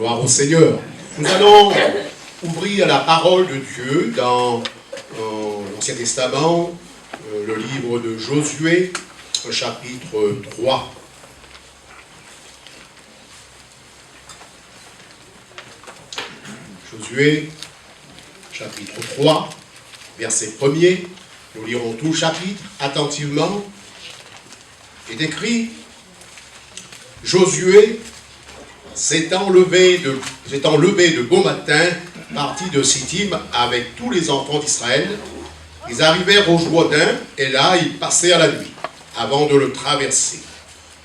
Gloire au Seigneur. Nous allons ouvrir la parole de Dieu dans l'Ancien Testament, le livre de Josué, chapitre 3. Josué, chapitre 3, verset 1er. Nous lirons tout le chapitre attentivement. Il est écrit: Josué s'étant levé de bon matin, partit de Sittim avec tous les enfants d'Israël. Ils arrivèrent au Jourdain, et là ils passèrent la nuit, avant de le traverser.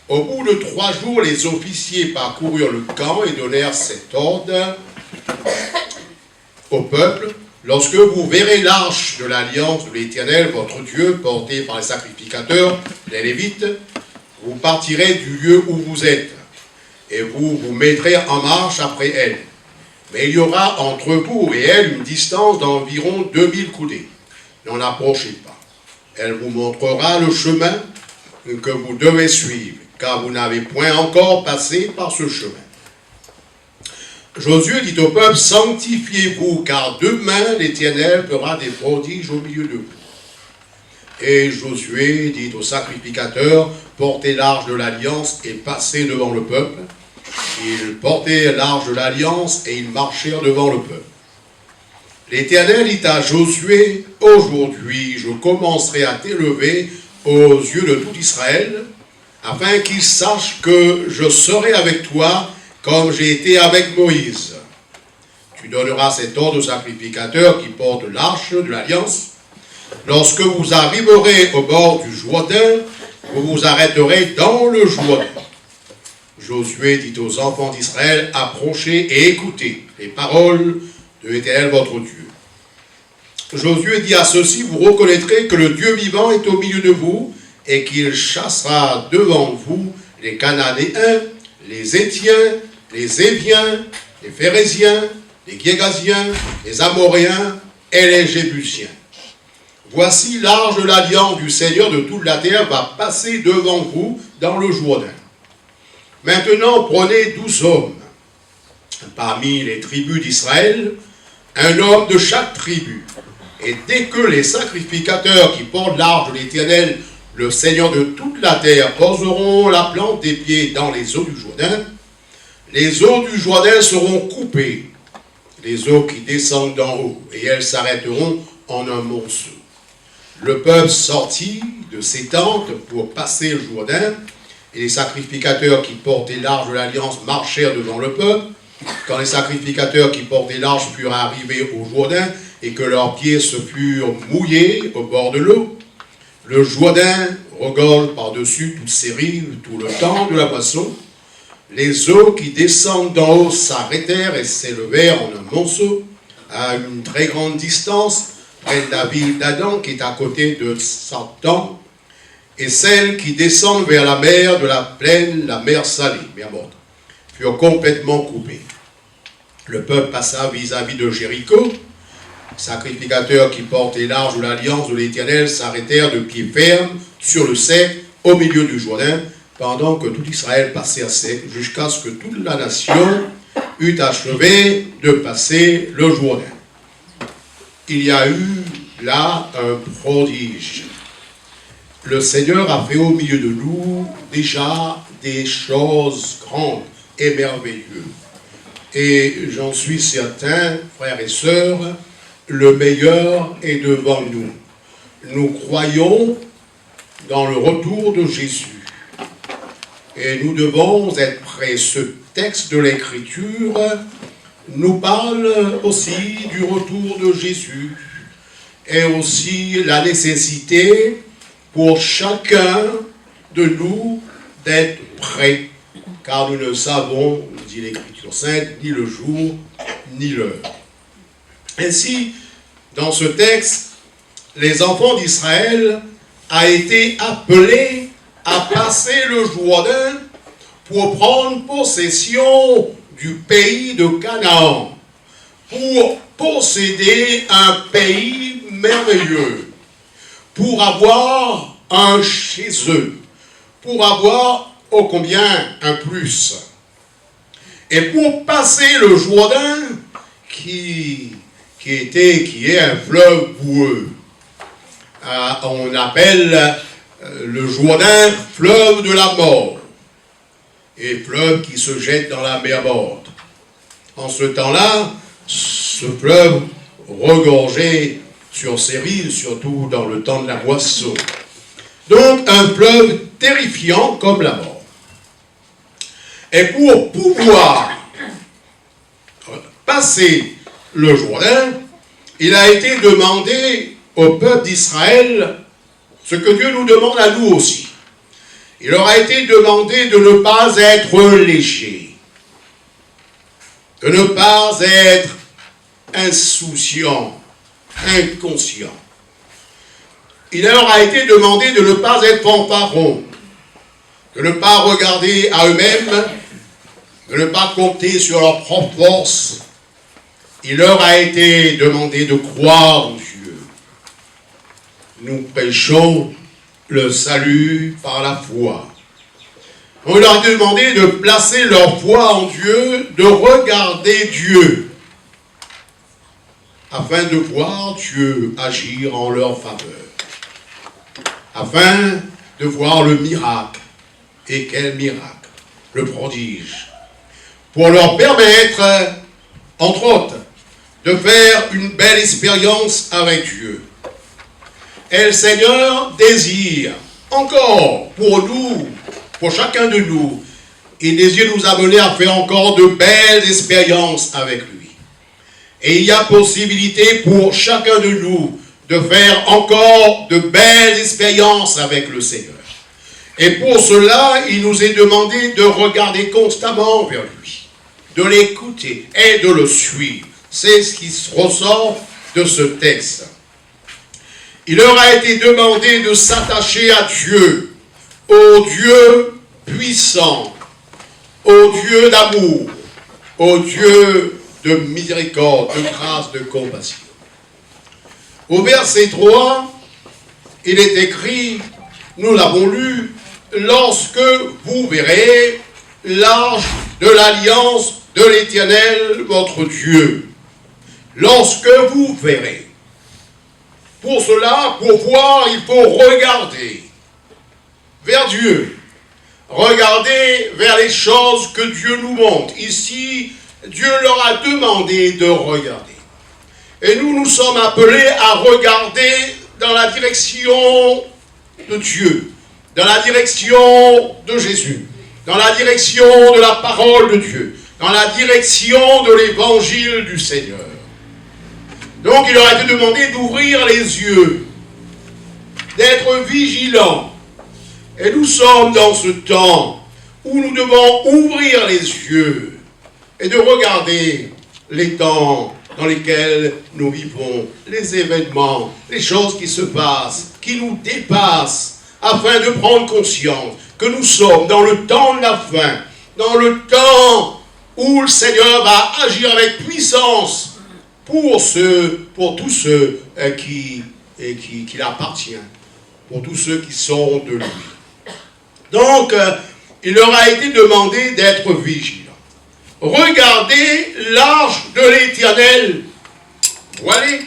Au bout de 3 jours, les officiers parcoururent le camp et donnèrent cet ordre au peuple: lorsque vous verrez l'arche de l'alliance de l'Éternel, votre Dieu, portée par les sacrificateurs, les Lévites, vous partirez du lieu où vous êtes, et vous vous mettrez en marche après elle. Mais il y aura entre vous et elle une distance d'environ 2000 coudées. N'en approchez pas. Elle vous montrera le chemin que vous devez suivre, car vous n'avez point encore passé par ce chemin. Josué dit au peuple: sanctifiez-vous, car demain l'Éternel fera des prodiges au milieu de vous. Et Josué dit aux sacrificateurs: portez l'arche de l'alliance et passez devant le peuple. Ils portaient l'arche de l'alliance et ils marchèrent devant le peuple. L'Éternel dit à Josué: aujourd'hui je commencerai à t'élever aux yeux de tout Israël, afin qu'ils sachent que je serai avec toi comme j'ai été avec Moïse. Tu donneras cet ordre aux sacrificateurs qui portent l'arche de l'alliance: lorsque vous arriverez au bord du Jourdain, vous vous arrêterez dans le Jourdain. Josué dit aux enfants d'Israël: approchez et écoutez les paroles de l'Éternel votre Dieu. Josué dit à ceux-ci: vous reconnaîtrez que le Dieu vivant est au milieu de vous, et qu'il chassera devant vous les Cananéens, les Héthiens, les Éviens, les Phéréziens, les Guégasiens, les Amoréens et les Jébusiens. Voici l'arche de l'alliance du Seigneur de toute la terre va passer devant vous dans le Jourdain. Maintenant, prenez 12 hommes parmi les tribus d'Israël, un homme de chaque tribu. Et dès que les sacrificateurs qui portent l'arche de l'Éternel, le Seigneur de toute la terre, poseront la plante des pieds dans les eaux du Jourdain, les eaux du Jourdain seront coupées, les eaux qui descendent d'en haut, et elles s'arrêteront en un monceau. Le peuple sortit de ses tentes pour passer le Jourdain, et les sacrificateurs qui portaient l'arche de l'alliance marchèrent devant le peuple. Quand les sacrificateurs qui portaient l'arche furent arrivés au Jourdain, et que leurs pieds se furent mouillés au bord de l'eau, le Jourdain regorge par-dessus toutes ses rives tout le temps de la moisson. Les eaux qui descendent d'en haut s'arrêtèrent et s'élevèrent en un monceau à une très grande distance, près de la ville d'Adam, qui est à côté de Sartan, et celles qui descendent vers la mer de la plaine, la mer salée, mer morte, furent complètement coupées. Le peuple passa vis-à-vis de Jéricho. Les sacrificateurs qui portaient l'arche de l'alliance de l'Éternel s'arrêtèrent de pied ferme sur le sec au milieu du Jourdain, pendant que tout Israël passait à sec, jusqu'à ce que toute la nation eût achevé de passer le Jourdain. Il y a eu là un prodige. Le Seigneur a fait au milieu de nous déjà des choses grandes et merveilleuses. Et j'en suis certain, frères et sœurs, le meilleur est devant nous. Nous croyons dans le retour de Jésus. Et nous devons être prêts. Ce texte de l'Écriture nous parle aussi du retour de Jésus et aussi la nécessité pour chacun de nous d'être prêt, car nous ne savons, dit l'Écriture sainte, ni le jour ni l'heure. Ainsi, dans ce texte, les enfants d'Israël ont été appelés à passer le Jourdain pour prendre possession du pays de Canaan, pour posséder un pays merveilleux, pour avoir un chez eux, pour avoir ô combien un plus. Et pour passer le Jourdain, qui est un fleuve boueux, on appelle le Jourdain fleuve de la mort, et fleuve qui se jette dans la mer morte. En ce temps-là, ce fleuve regorgeait sur ses rives, surtout dans le temps de la moisson. Donc un fleuve terrifiant comme la mort. Et pour pouvoir passer le Jourdain, il a été demandé au peuple d'Israël ce que Dieu nous demande à nous aussi. Il leur a été demandé de ne pas être léger, de ne pas être insouciant, inconscient. Il leur a été demandé de ne pas être fanfarons, de ne pas regarder à eux-mêmes, de ne pas compter sur leur propre force. Il leur a été demandé de croire en Dieu. Nous prêchons le salut par la foi. On leur a demandé de placer leur foi en Dieu, de regarder Dieu, afin de voir Dieu agir en leur faveur, afin de voir le miracle. Et quel miracle, le prodige, pour leur permettre, entre autres, de faire une belle expérience avec Dieu. Et le Seigneur désire encore pour nous, pour chacun de nous, il désire nous amener à faire encore de belles expériences avec lui. Et il y a possibilité pour chacun de nous de faire encore de belles expériences avec le Seigneur. Et pour cela, il nous est demandé de regarder constamment vers lui, de l'écouter et de le suivre. C'est ce qui ressort de ce texte. Il leur a été demandé de s'attacher à Dieu, au Dieu puissant, au Dieu d'amour, au Dieu de miséricorde, de grâce, de compassion. Au verset 3, il est écrit, nous l'avons lu, lorsque vous verrez l'arche de l'alliance de l'Éternel, votre Dieu. Lorsque vous verrez. Pour cela, pour voir, il faut regarder vers Dieu. Regarder vers les choses que Dieu nous montre. Ici, Dieu leur a demandé de regarder. Et nous sommes appelés à regarder dans la direction de Dieu, dans la direction de Jésus, dans la direction de la parole de Dieu, dans la direction de l'évangile du Seigneur. Donc il leur a été demandé d'ouvrir les yeux, d'être vigilants. Et nous sommes dans ce temps où nous devons ouvrir les yeux et de regarder les temps dans lesquels nous vivons, les événements, les choses qui se passent, qui nous dépassent, afin de prendre conscience que nous sommes dans le temps de la fin, dans le temps où le Seigneur va agir avec puissance pour tous ceux qui l'appartiennent, pour tous ceux qui sont de lui. Donc, il leur a été demandé d'être vigilants. Regardez l'arche de l'Éternel. Voilée.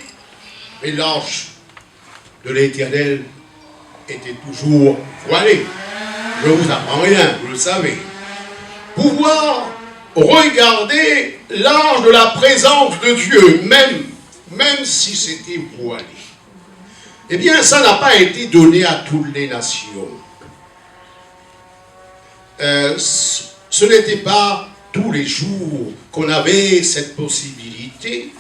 Mais l'arche de l'Éternel était toujours voilée. Je ne vous apprends rien, vous le savez. Pouvoir regarder l'arche de la présence de Dieu, même si c'était voilé. Eh bien, ça n'a pas été donné à toutes les nations. Ce n'était pas tous les jours qu'on avait cette possibilité.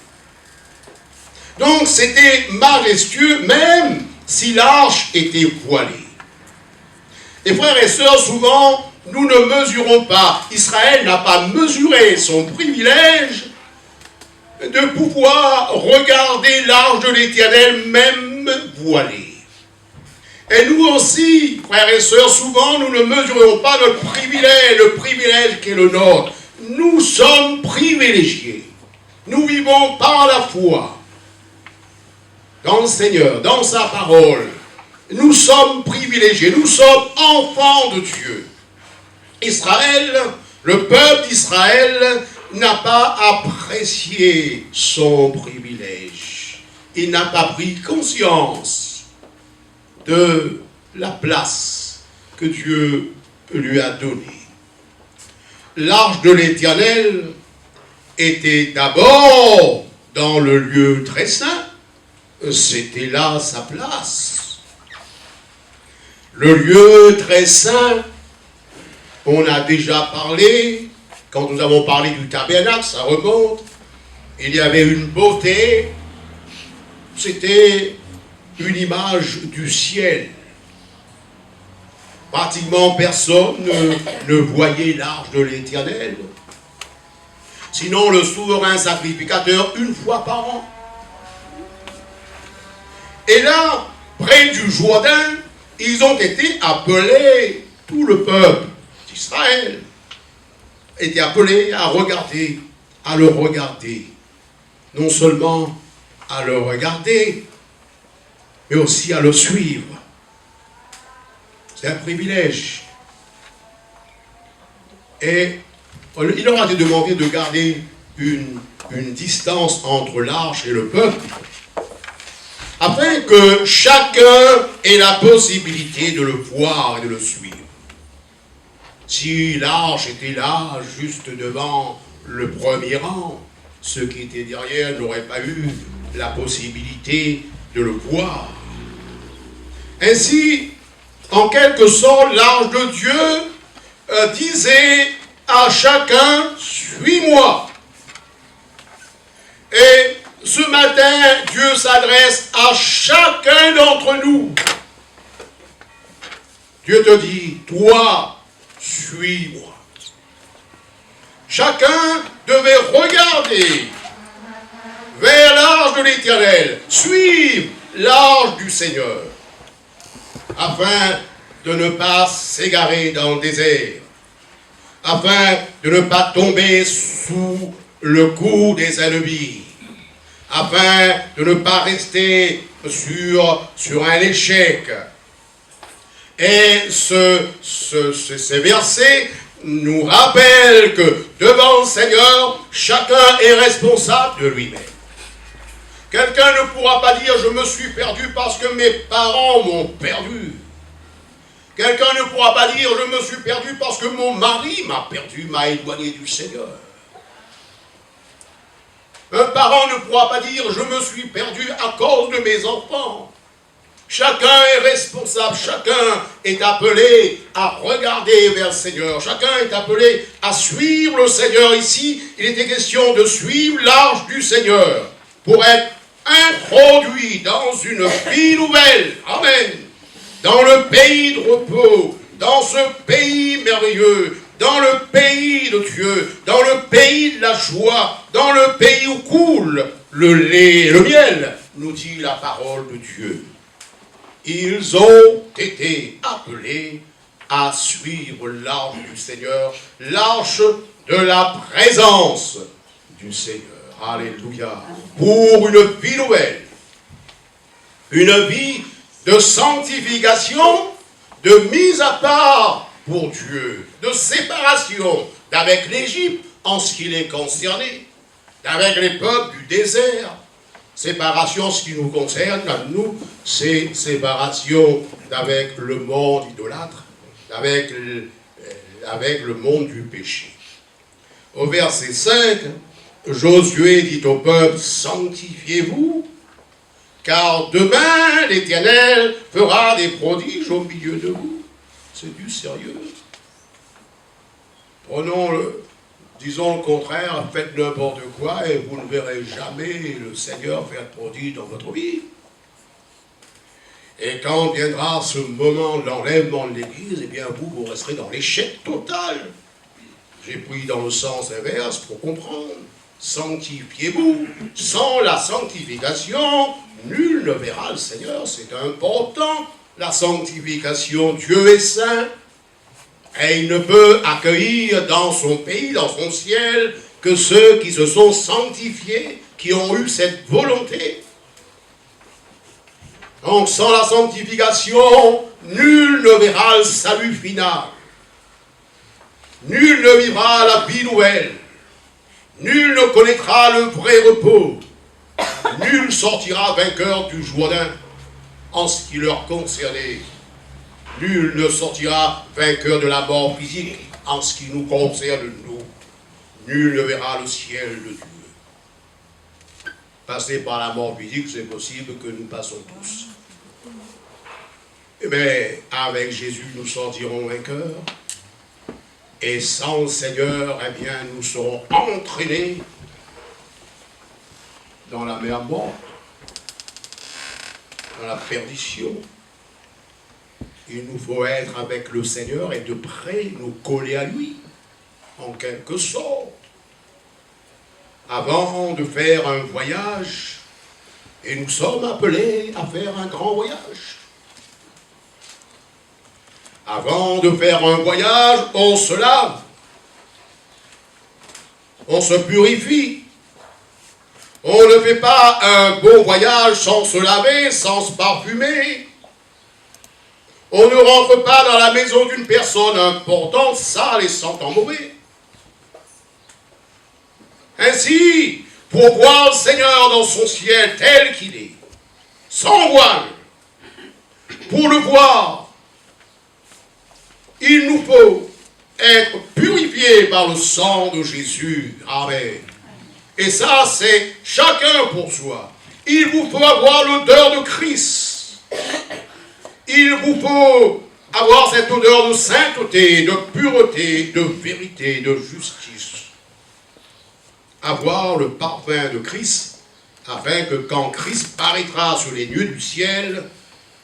Donc, c'était majestueux, même si l'arche était voilée. Et frères et sœurs, souvent, nous ne mesurons pas. Israël n'a pas mesuré son privilège de pouvoir regarder l'arche de l'Éternel, même voilée. Et nous aussi, frères et sœurs, souvent, nous ne mesurons pas notre privilège, le privilège qui est le nôtre. Nous sommes privilégiés. Nous vivons par la foi dans le Seigneur, dans sa parole. Nous sommes privilégiés, nous sommes enfants de Dieu. Israël Le peuple d'Israël n'a pas apprécié son privilège. Il n'a pas pris conscience de la place que Dieu lui a donnée. L'arche de l'Éternel était d'abord dans le lieu très saint. C'était là sa place. Le lieu très saint, on a déjà parlé, quand nous avons parlé du tabernacle, ça remonte, il y avait une beauté, c'était une image du ciel. Pratiquement personne ne voyait l'arche de l'Éternel. Sinon le souverain sacrificateur une fois par an. Et là, près du Jourdain, ils ont été appelés, tout le peuple d'Israël était appelé à regarder, à le regarder. Non seulement à le regarder, mais aussi à le suivre. C'est un privilège. Et il leur a été demandé de garder une distance entre l'arche et le peuple, afin que chacun ait la possibilité de le voir et de le suivre. Si l'arche était là, juste devant le premier rang, ceux qui étaient derrière n'auraient pas eu la possibilité de le voir. Ainsi, en quelque sorte, l'arche de Dieu disait à chacun, suis-moi. Et ce matin, Dieu s'adresse à chacun d'entre nous. Dieu te dit, toi, suis-moi. Chacun devait regarder vers l'arche de l'Éternel, suivre l'arche du Seigneur, afin de ne pas s'égarer dans le désert, afin de ne pas tomber sous le coup des ennemis, afin de ne pas rester sur un échec. Et ces versets nous rappellent que devant le Seigneur, chacun est responsable de lui-même. Quelqu'un ne pourra pas dire « je me suis perdu parce que mes parents m'ont perdu ». Quelqu'un ne pourra pas dire « je me suis perdu parce que mon mari m'a perdu, m'a éloigné du Seigneur ». Un parent ne pourra pas dire « je me suis perdu à cause de mes enfants ». Chacun est responsable, chacun est appelé à regarder vers le Seigneur, chacun est appelé à suivre le Seigneur. Ici, il était question de suivre l'arche du Seigneur pour être introduit dans une vie nouvelle. Amen. Dans le pays de repos, dans ce pays merveilleux, dans le pays de Dieu, dans le pays de la joie, dans le pays où coule le lait et le miel, nous dit la parole de Dieu. Ils ont été appelés à suivre l'arche du Seigneur, l'arche de la présence du Seigneur. Alléluia. Pour une vie nouvelle, une vie de sanctification, de mise à part pour Dieu, de séparation d'avec l'Égypte en ce qui les concernait, d'avec les peuples du désert. Séparation, ce qui nous concerne, nous, c'est séparation d'avec le monde idolâtre, avec le monde du péché. Au verset 5, Josué dit au peuple, sanctifiez-vous, car demain l'Éternel fera des prodiges au milieu de vous. C'est du sérieux. Disons le contraire, faites n'importe quoi et vous ne verrez jamais le Seigneur faire prodige dans votre vie. Et quand viendra ce moment de l'enlèvement de l'Église, eh bien vous resterez dans l'échec total. J'ai pris dans le sens inverse pour comprendre. Sanctifiez-vous. Sans la sanctification, nul ne verra le Seigneur. C'est important, la sanctification. Dieu est saint. Et il ne peut accueillir dans son pays, dans son ciel, que ceux qui se sont sanctifiés, qui ont eu cette volonté. Donc sans la sanctification, nul ne verra le salut final. Nul ne vivra la vie nouvelle. Nul ne connaîtra le vrai repos. Nul sortira vainqueur du Jourdain en ce qui leur concernait. Nul ne sortira vainqueur de la mort physique en ce qui nous concerne, nous. Nul ne verra le ciel de Dieu. Passer par la mort physique, c'est possible que nous passons tous. Mais avec Jésus, nous sortirons vainqueurs. Et sans le Seigneur, eh bien, nous serons entraînés dans la mer morte, dans la perdition. Il nous faut être avec le Seigneur et de près nous coller à lui, en quelque sorte. Avant de faire un voyage, et nous sommes appelés à faire un grand voyage. Avant de faire un voyage, on se lave, on se purifie. On ne fait pas un beau voyage sans se laver, sans se parfumer. On ne rentre pas dans la maison d'une personne importante, sale et sentant mauvais. Ainsi, pour voir le Seigneur dans son ciel tel qu'il est, sans voile, pour le voir, il nous faut être purifiés par le sang de Jésus. Amen. Et ça, c'est chacun pour soi. Il vous faut avoir l'odeur de Christ. Il vous faut avoir cette odeur de sainteté, de pureté, de vérité, de justice. Avoir le parfum de Christ, afin que quand Christ paraîtra sur les nuées du ciel,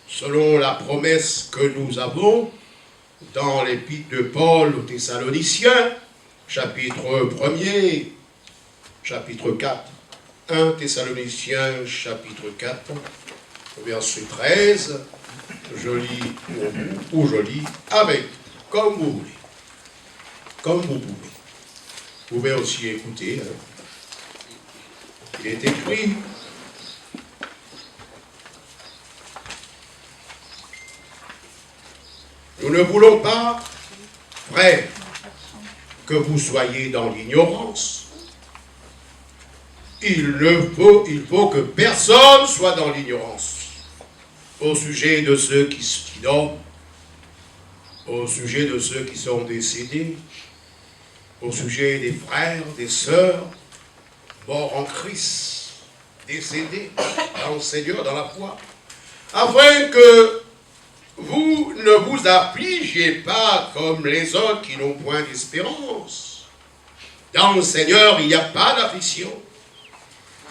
selon la promesse que nous avons dans l'épître de Paul aux Thessaloniciens, chapitre 1er, chapitre 4, 1 Thessaloniciens, chapitre 4, verset 13, je lis pour vous, ou je lis avec, comme vous voulez, comme vous pouvez. Vous pouvez aussi écouter. Il est écrit, nous ne voulons pas, frères, que vous soyez dans l'ignorance. Il faut que personne soit dans l'ignorance au sujet de ceux qui dorment, au sujet de ceux qui sont décédés, au sujet des frères, des sœurs, morts en Christ, décédés dans le Seigneur, dans la foi, afin que vous ne vous affligiez pas comme les autres qui n'ont point d'espérance. Dans le Seigneur, il n'y a pas d'affliction.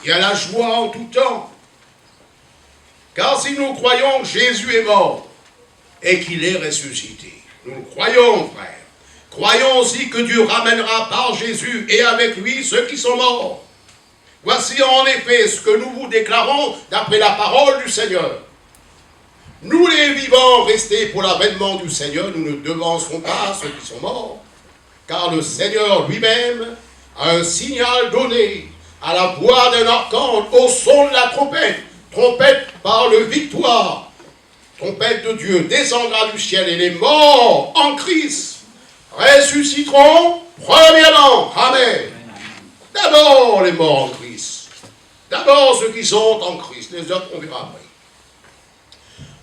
Il y a la joie en tout temps. Car si nous croyons que Jésus est mort et qu'il est ressuscité, nous le croyons, frères. Croyons aussi que Dieu ramènera par Jésus et avec lui ceux qui sont morts. Voici en effet ce que nous vous déclarons d'après la parole du Seigneur. Nous les vivants restés pour l'avènement du Seigneur, nous ne devancerons pas ceux qui sont morts, car le Seigneur lui-même a un signal donné à la voix d'un archange, au son de la trompette, trompette par le victoire, trompette de Dieu descendra du ciel et les morts en Christ ressusciteront premièrement. Amen. D'abord les morts en Christ. D'abord ceux qui sont en Christ. Les autres, on verra après.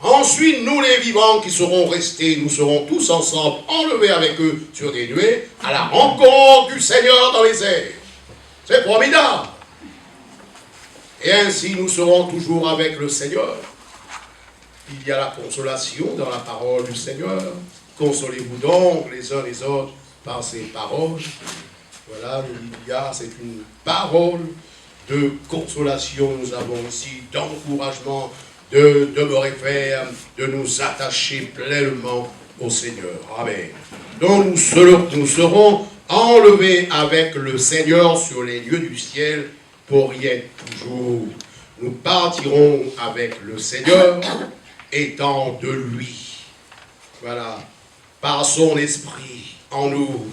Ensuite, nous les vivants qui serons restés, nous serons tous ensemble enlevés avec eux sur des nuées à la rencontre du Seigneur dans les airs. C'est formidable. Et ainsi, nous serons toujours avec le Seigneur. Il y a la consolation dans la parole du Seigneur. Consolez-vous donc les uns les autres par ces paroles. Voilà, c'est une parole de consolation. Nous avons ici d'encouragement, de demeurer ferme, de nous attacher pleinement au Seigneur. Amen. Donc nous serons enlevés avec le Seigneur sur les lieux du ciel pour y être toujours. Nous partirons avec le Seigneur étant de lui. Voilà. Par son esprit en nous,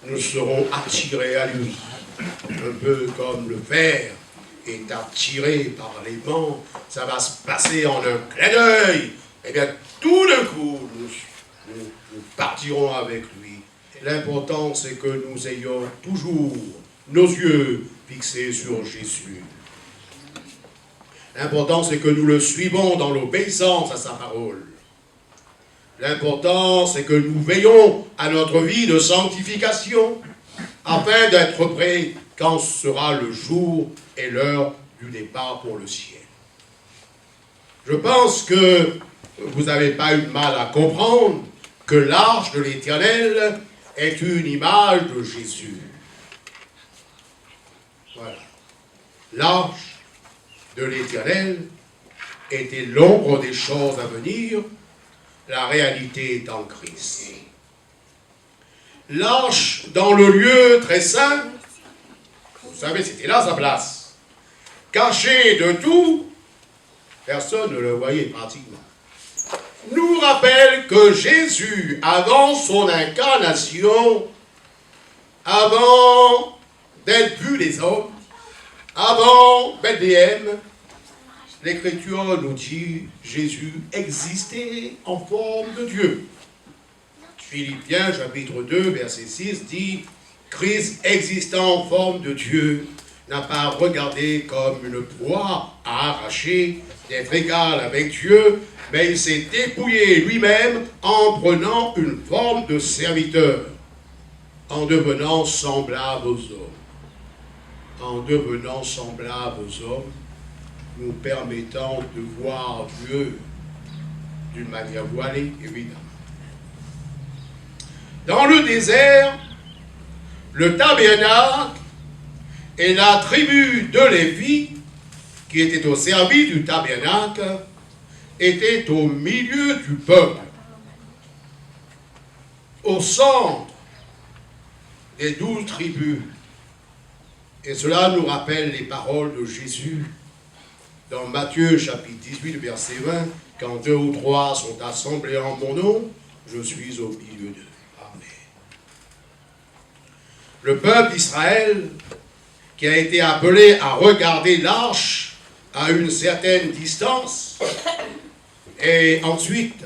nous serons attirés à lui. Un peu comme le ver est attiré par les vents, ça va se passer en un clin d'œil. Et bien, tout d'un coup, nous partirons avec lui. L'important, c'est que nous ayons toujours nos yeux fixés sur Jésus. L'important, c'est que nous le suivons dans l'obéissance à sa parole. L'important, c'est que nous veillons à notre vie de sanctification afin d'être prêts quand sera le jour et l'heure du départ pour le ciel. Je pense que vous n'avez pas eu de mal à comprendre que l'arche de l'Éternel est une image de Jésus. Voilà. L'arche de l'Éternel était l'ombre des choses à venir, la réalité est en Christ. L'arche dans le lieu très saint, vous savez, c'était là sa place. Caché de tout, personne ne le voyait pratiquement. Nous rappelle que Jésus, avant son incarnation, avant d'être vu des hommes, avant Bethléem, l'Écriture nous dit Jésus existait en forme de Dieu. Philippiens chapitre 2 verset 6 dit Christ existant en forme de Dieu n'a pas regardé comme une proie à arracher d'être égal avec Dieu, mais il s'est dépouillé lui-même en prenant une forme de serviteur, en devenant semblable aux hommes. En devenant semblable aux hommes, nous permettant de voir Dieu d'une manière voilée, évidemment. Dans le désert, le tabernacle et la tribu de Lévi, qui était au service du tabernacle, étaient au milieu du peuple, au centre des 12 tribus. Et cela nous rappelle les paroles de Jésus dans Matthieu chapitre 18, verset 20, « Quand 2 ou 3 sont assemblés en mon nom, je suis au milieu d'eux. » Amen. Le peuple d'Israël, qui a été appelé à regarder l'arche à une certaine distance, et ensuite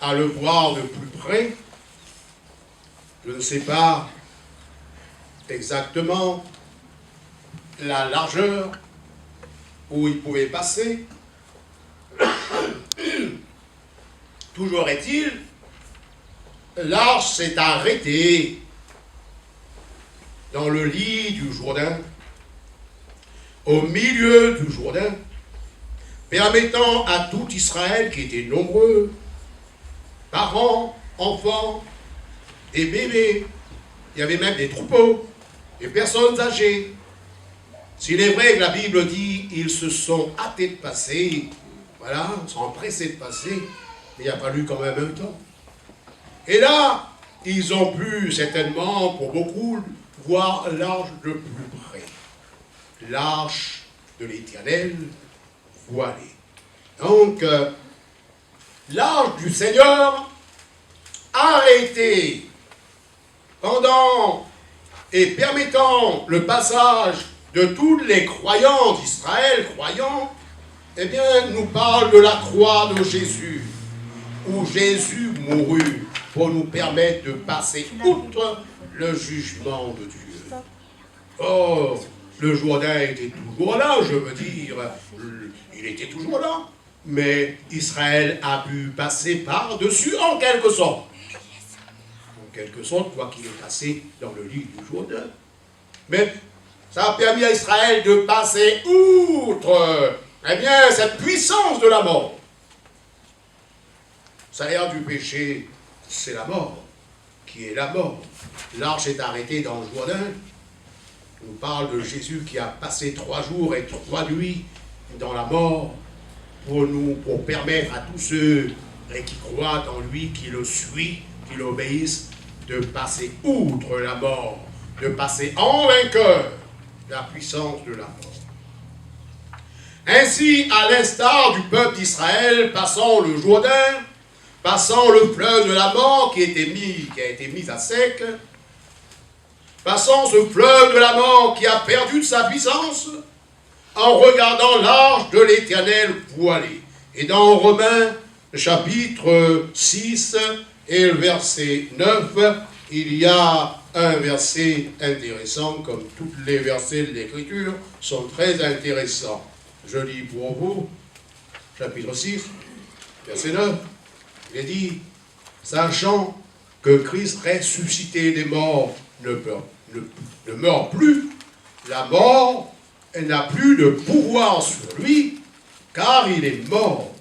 à le voir de plus près, je ne sais pas exactement la largeur où il pouvait passer. Toujours est-il, l'arche s'est arrêtée dans le lit du Jourdain, au milieu du Jourdain, permettant à tout Israël, qui était nombreux, parents, enfants et bébés, il y avait même des troupeaux, des personnes âgées. S'il est vrai que la Bible dit ils se sont hâtés de passer, voilà, ils sont empressés de passer, mais il a fallu quand même un temps. Et là, ils ont pu certainement, pour beaucoup, voir l'arche de plus près. L'arche de l'Éternel voilée. Donc, l'arche du Seigneur arrêtée pendant et permettant le passage de tous les croyants d'Israël, eh bien, nous parle de la croix de Jésus, où Jésus mourut pour nous permettre de passer outre le jugement de Dieu. Oh, le Jourdain était toujours là, je veux dire, il était toujours là, mais Israël a pu passer par-dessus en quelque sorte. En quelque sorte, quoi qu'il est passé dans le lit du Jourdain. Mais ça a permis à Israël de passer outre, eh bien, cette puissance de la mort. Le salaire du péché, c'est la mort. Qui est la mort? L'arche est arrêtée dans le Jourdain. On parle de Jésus qui a passé 3 jours et 3 nuits dans la mort pour permettre à tous ceux qui croient en lui, qui le suivent, qui l'obéissent, de passer outre la mort, de passer en vainqueur la puissance de la mort. Ainsi, à l'instar du peuple d'Israël, passant le Jourdain, passant le fleuve de la mort qui a été mis à sec, passant ce fleuve de la mort qui a perdu de sa puissance, en regardant l'arche de l'Éternel voilée. Et dans Romains chapitre 6 et le verset 9, il y a un verset intéressant, comme tous les versets de l'Écriture sont très intéressants. Je lis pour vous, chapitre 6, verset 9. Il est dit, sachant que Christ ressuscité des morts ne meurt plus, la mort, elle n'a plus de pouvoir sur lui, car il est mort.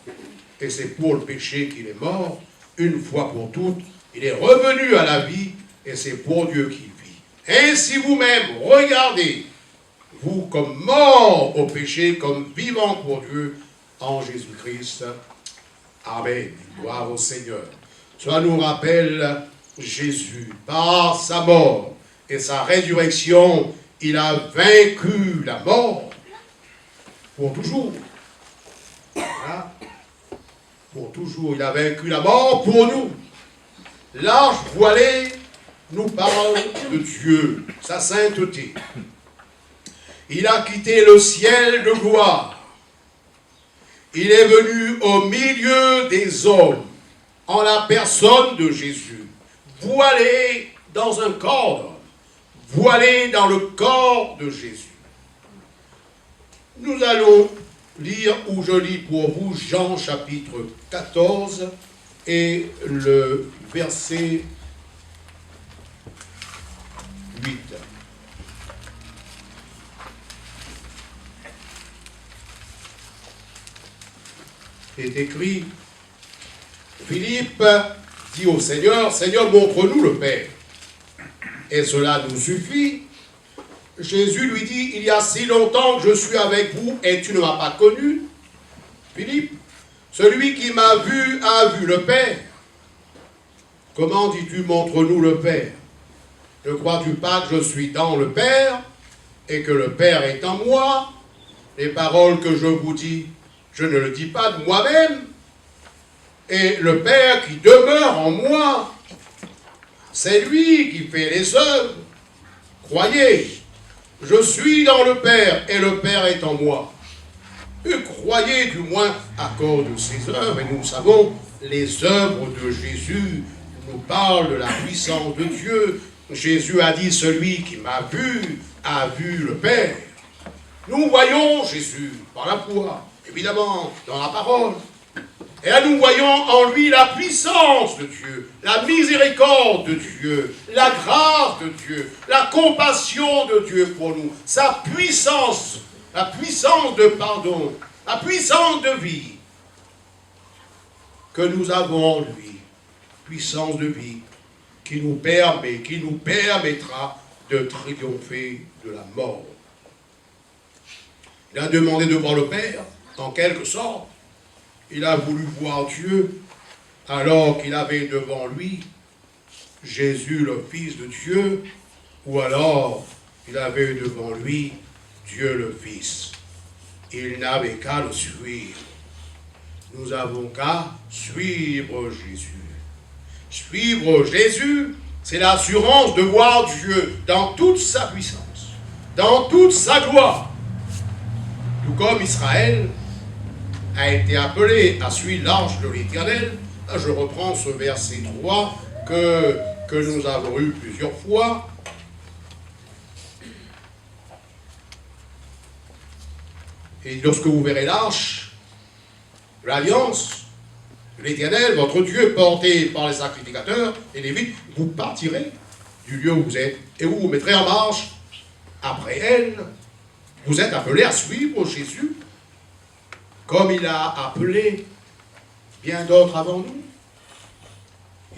Et c'est pour le péché qu'il est mort, une fois pour toutes. Il est revenu à la vie, et c'est pour Dieu qu'il vit. Ainsi vous-même, regardez, vous comme morts au péché, comme vivants pour Dieu, en Jésus-Christ. Amen. Gloire au Seigneur. Cela nous rappelle Jésus, par sa mort et sa résurrection, il a vaincu la mort pour toujours. Voilà. Pour toujours, il a vaincu la mort pour nous. L'arche voilée nous parle de Dieu, sa sainteté. Il a quitté le ciel de gloire. Il est venu au milieu des hommes, en la personne de Jésus, voilé dans un corps d'homme, voilé dans le corps de Jésus. Nous allons lire, ou je lis pour vous, Jean chapitre 14 et le verset 8. Il est écrit, Philippe dit au Seigneur, Seigneur, montre-nous le Père. Et cela nous suffit. Jésus lui dit, il y a si longtemps que je suis avec vous et tu ne m'as pas connu. Philippe, celui qui m'a vu a vu le Père. Comment dis-tu, montre-nous le Père? Ne crois-tu pas que je suis dans le Père et que le Père est en moi? Les paroles que je vous dis, je ne le dis pas de moi-même. Et le Père qui demeure en moi, c'est lui qui fait les œuvres. Croyez, je suis dans le Père et le Père est en moi. Et croyez du moins à cause de ses œuvres. Et nous savons, les œuvres de Jésus nous parlent de la puissance de Dieu. Jésus a dit, celui qui m'a vu a vu le Père. Nous voyons Jésus par la foi, évidemment, dans la parole. Et là, nous voyons en lui la puissance de Dieu, la miséricorde de Dieu, la grâce de Dieu, la compassion de Dieu pour nous, sa puissance, la puissance de pardon, la puissance de vie que nous avons en lui, puissance de vie qui nous permet, qui nous permettra de triompher de la mort. Il a demandé de voir le Père, en quelque sorte. Il a voulu voir Dieu alors qu'il avait devant lui Jésus, le Fils de Dieu, ou alors il avait devant lui Dieu le Fils. Il n'avait qu'à le suivre. Nous avons qu'à suivre Jésus. Suivre Jésus, c'est l'assurance de voir Dieu dans toute sa puissance, dans toute sa gloire. Tout comme Israël a été appelé à suivre l'arche de l'Éternel. Je reprends ce verset 3 que nous avons eu plusieurs fois. Et lorsque vous verrez l'arche, l'alliance de l'Éternel, votre Dieu, porté par les sacrificateurs et les Lévites, vous partirez du lieu où vous êtes et vous vous mettrez en marche après elle. Vous êtes appelés à suivre Jésus, comme il a appelé bien d'autres avant nous.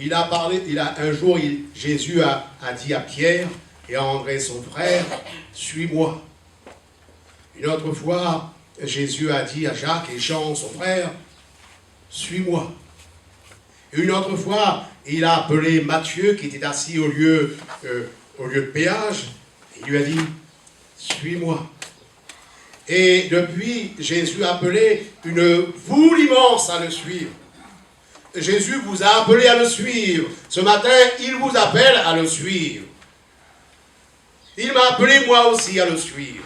Il a parlé, un jour, Jésus a dit à Pierre et à André son frère, suis-moi. Une autre fois, Jésus a dit à Jacques et Jean son frère, suis-moi. Une autre fois, il a appelé Matthieu qui était assis au lieu de péage. Il lui a dit, suis-moi. Et depuis, Jésus a appelé une foule immense à le suivre. Jésus vous a appelé à le suivre. Ce matin, il vous appelle à le suivre. Il m'a appelé moi aussi à le suivre.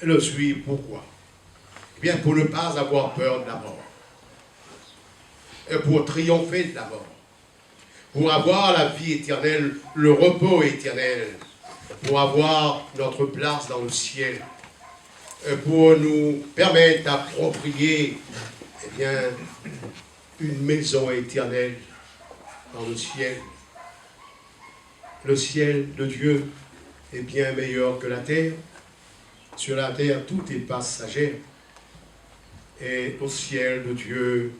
Et le suivre, pourquoi? Eh bien, pour ne pas avoir peur de la mort. Et pour triompher de la mort. pour avoir la vie éternelle, le repos éternel, pour avoir notre place dans le ciel, pour nous permettre d'approprier une maison éternelle dans le ciel. Le ciel de Dieu est bien meilleur que la terre. Sur la terre, tout est passager. Et au ciel de Dieu,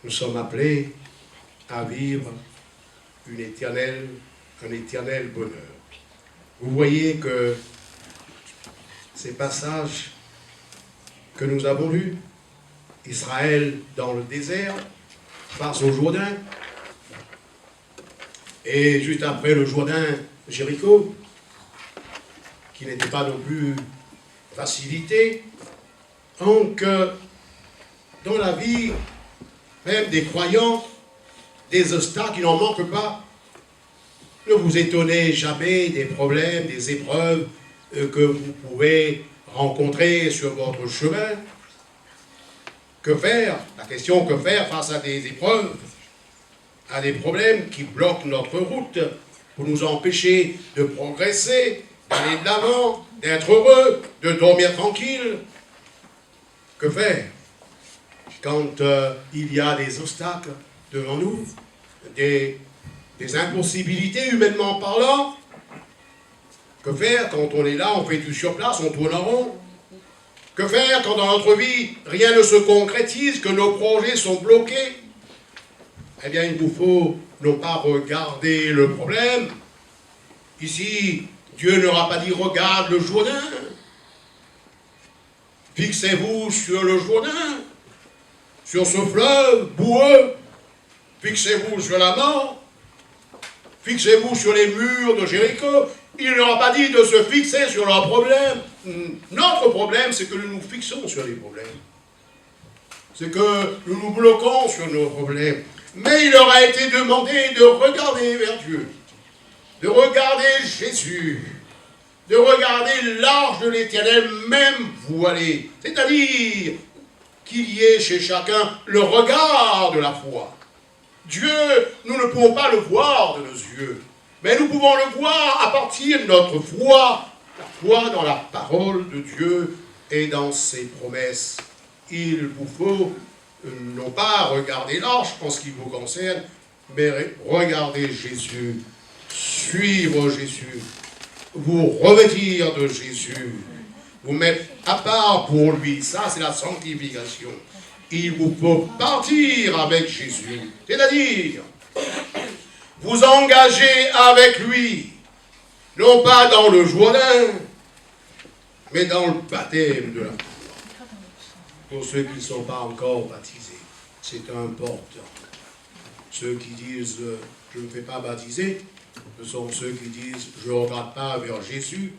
nous sommes appelés à vivre un éternel bonheur. Vous voyez que ces passages que nous avons lus, Israël dans le désert, face au Jourdain, et juste après le Jourdain, Jéricho, qui n'était pas non plus facilité. Donc, dans la vie, même des croyants, des obstacles, il n'en manque pas. Ne vous étonnez jamais des problèmes, des épreuves que vous pouvez rencontrer sur votre chemin. Que faire? La question, que faire face à des épreuves, à des problèmes qui bloquent notre route pour nous empêcher de progresser, d'aller de l'avant, d'être heureux, de dormir tranquille? Que faire quand il y a des obstacles devant nous, des impossibilités humainement parlant? Que faire quand on est là, on fait tout sur place, on tourne en rond? Que faire quand dans notre vie, rien ne se concrétise, que nos projets sont bloqués? Eh bien, il nous faut non pas regarder le problème. Ici, Dieu n'aura pas dit « regarde le Jourdain ». Fixez-vous sur le Jourdain, sur ce fleuve boueux. Fixez-vous sur la mort. Fixez-vous sur les murs de Jéricho. Il n'aura pas dit de se fixer sur leurs problèmes. Notre problème, c'est que nous nous fixons sur les problèmes. C'est que nous nous bloquons sur nos problèmes. Mais il leur a été demandé de regarder vers Dieu, de regarder Jésus, de regarder l'arche de l'Éternel même voilée. C'est-à-dire qu'il y ait chez chacun le regard de la foi. Dieu, nous ne pouvons pas le voir de nos yeux, mais nous pouvons le voir à partir de notre foi, la foi dans la parole de Dieu et dans ses promesses. Il vous faut non pas regarder l'arche en ce qui vous concerne, mais regarder Jésus, suivre Jésus, vous revêtir de Jésus, vous mettre à part pour lui. Ça, c'est la sanctification. Il vous faut partir avec Jésus, c'est-à-dire vous engager avec lui, non pas dans le Jourdain, mais dans le baptême de la foi. Pour ceux qui ne sont pas encore baptisés, c'est important. Ceux qui disent « je ne me fais pas baptiser », ce sont ceux qui disent « je ne regarde pas vers Jésus,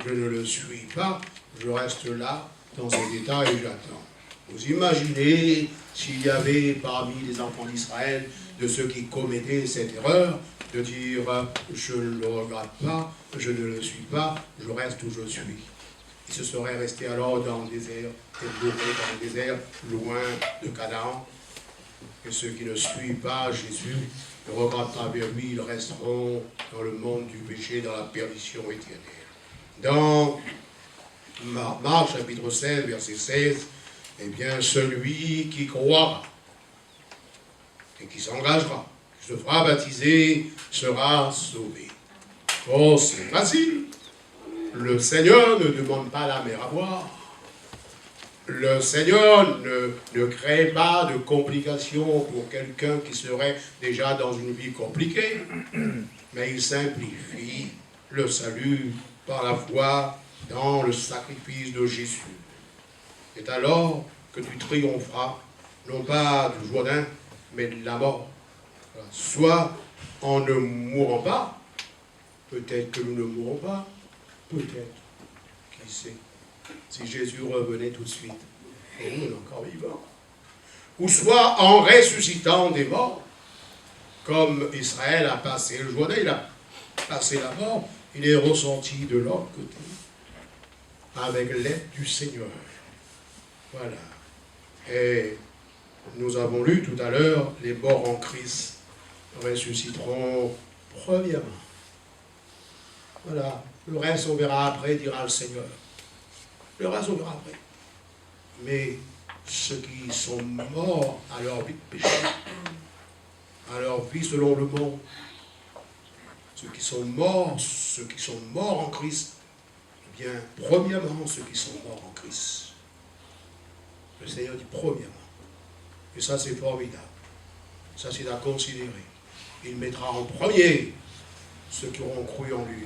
je ne le suis pas, je reste là, dans cet état et j'attends ». Vous imaginez s'il y avait parmi les enfants d'Israël de ceux qui commettaient cette erreur, de dire « je ne le regarde pas, je ne le suis pas, je reste où je suis ». Ils se seraient restés alors dans le désert, et bloqués dans le désert, loin de Canaan. Et ceux qui ne suivent pas Jésus, ne regardent pas vers lui, ils resteront dans le monde du péché, dans la perdition éternelle. Dans Marc chapitre 16, verset 16, eh bien, celui qui croira et qui s'engagera, qui se fera baptiser, sera sauvé. Oh, c'est facile. Le Seigneur ne demande pas la mer à boire. Le Seigneur ne crée pas de complications pour quelqu'un qui serait déjà dans une vie compliquée, mais il simplifie le salut par la foi dans le sacrifice de Jésus. C'est alors que tu triompheras, non pas du Jourdain, mais de la mort. Soit en ne mourant pas, peut-être que nous ne mourrons pas, peut-être, qui sait, si Jésus revenait tout de suite, et nous, on est encore vivants. Ou soit en ressuscitant des morts, comme Israël a passé le Jourdain, il a passé la mort, il est ressenti de l'autre côté, avec l'aide du Seigneur. Voilà. Et nous avons lu tout à l'heure les morts en Christ. ressusciteront premièrement. Voilà. Le reste, on verra après, dira le Seigneur. Le reste, on verra après. Mais ceux qui sont morts à leur vie de péché, à leur vie selon le monde, ceux qui sont morts en Christ, eh bien, premièrement, ceux qui sont morts en Christ. Le Seigneur dit premièrement. Et ça, c'est formidable. Ça, c'est à considérer. Il mettra en premier ceux qui auront cru en lui,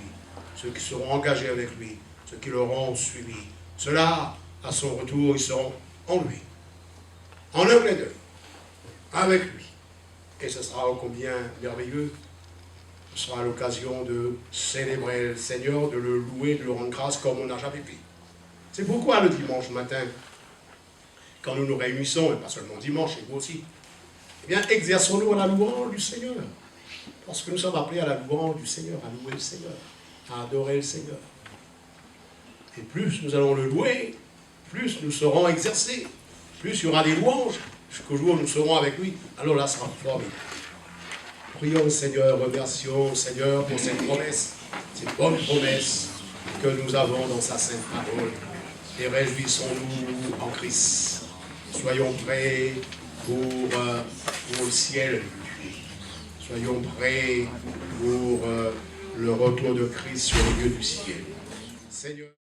ceux qui seront engagés avec lui, ceux qui l'auront suivi. Ceux-là, à son retour, ils seront en lui. En un clin d'œil. Avec lui. Et ce sera ô combien merveilleux. Ce sera l'occasion de célébrer le Seigneur, de le louer, de le rendre grâce comme on n'a jamais fait. C'est pourquoi le dimanche matin, quand nous nous réunissons, et pas seulement dimanche, et vous aussi, eh bien, exerçons-nous à la louange du Seigneur. Parce que nous sommes appelés à la louange du Seigneur, à louer le Seigneur, à adorer le Seigneur. Et plus nous allons le louer, plus nous serons exercés, plus il y aura des louanges, jusqu'au jour où nous serons avec lui. Alors là, ça sera formidable. Prions le Seigneur, remercions le Seigneur pour cette promesse, cette bonne promesse que nous avons dans sa sainte parole. Et réjouissons-nous en Christ. Soyons prêts pour le ciel. Soyons prêts pour le retour de Christ sur les lieux du ciel. Seigneur.